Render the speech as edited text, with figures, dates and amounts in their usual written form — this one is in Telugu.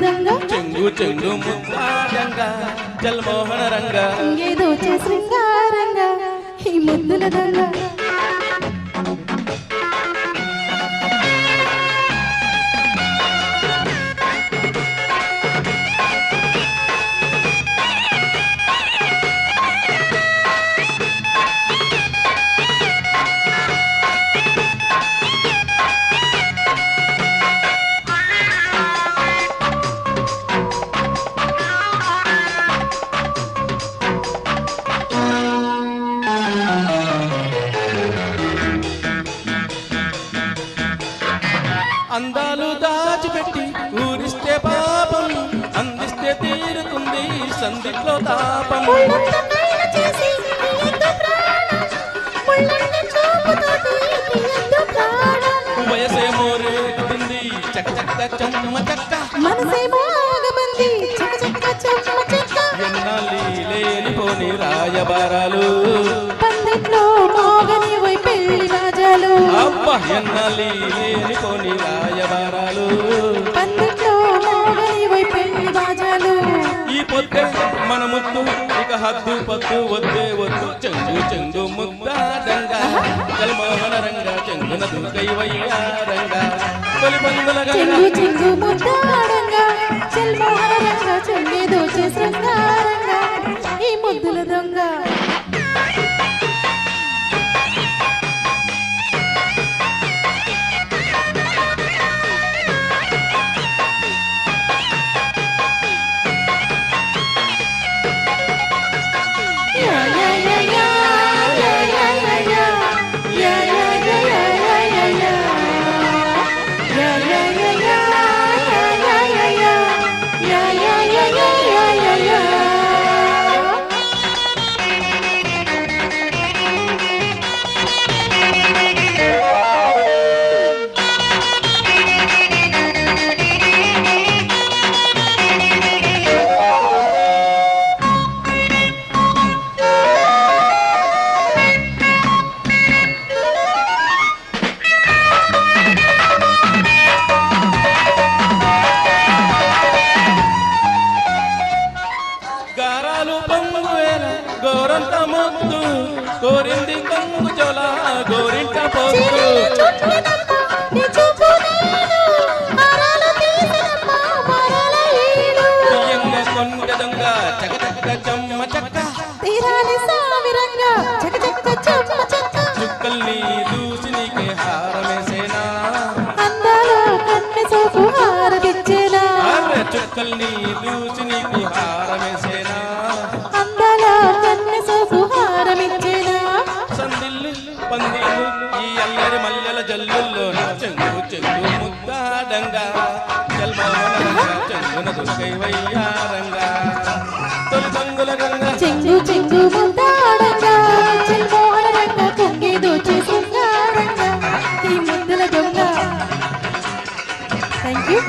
దంగ చెంగు చెంగు ముద్దాడంగా జల్మోహన రంగా ఏదో శృంగారంగా ఈ ముద్దుల దంగ అందాలు దాచిపెట్టి ఊరిస్తే పాపం అందిస్తే తీరుతుంది సందిట్లో తాపం వయసే మోరేటుంది చక్క చక్క చెమ్మ చక్క మనసేమో ఆగమంది చక్క చక్క చెమ్మ చక్క ఎన్నాలి లేనిపోని రాయబారాలు పందిట్లో మోగని వై పెళ్లి రాజాలు అబ్బా ఎన్నాలి లేనిపోని రాయబారాలు పందిట్లో మోగని వై పెళ్లి రాజాలు ఈ పొద్దే మన ముద్దు ఇక హద్దు పద్దు వద్దే వద్దు చెంగు చెంగు ముద్దాడంగా జల్మోహన రంగా చెంగున దూకై వయ్యారంగా తొలి పందుల చెంగు చెంగు ముద్దాడంగా చెల్మోహన రంగ చెంగేదో శృంగారంగా ఈ ముద్దుల దొంగ గారాలు పొంగువేల గోరంత ముద్దు కోరింది కొంగు జొల గోరింట పొద్దు తీయంగా కొండ దొంగ చక చక్క చెమ్మ చక్క చుక్కల్ని దూసి నీకే హారమేసేనా అరే చుక్కల్ని దూసి నీకు హారమేసేనా సందిల్లు పందిళ్ళు ఈ అల్లరి మల్లెల జల్లుల్లో చెంగు చెంగు ముద్దాడంగా జల్మోహన చెంగున దుర్గై వయ్యారంగా తొలి తంగుల గంగా చెంగు చెంగు ముద్దాడంగా చెల్మోహన రంగ కొంగేదో శృంగారంగా ఈ ముద్దుల దొంగ. Thank you.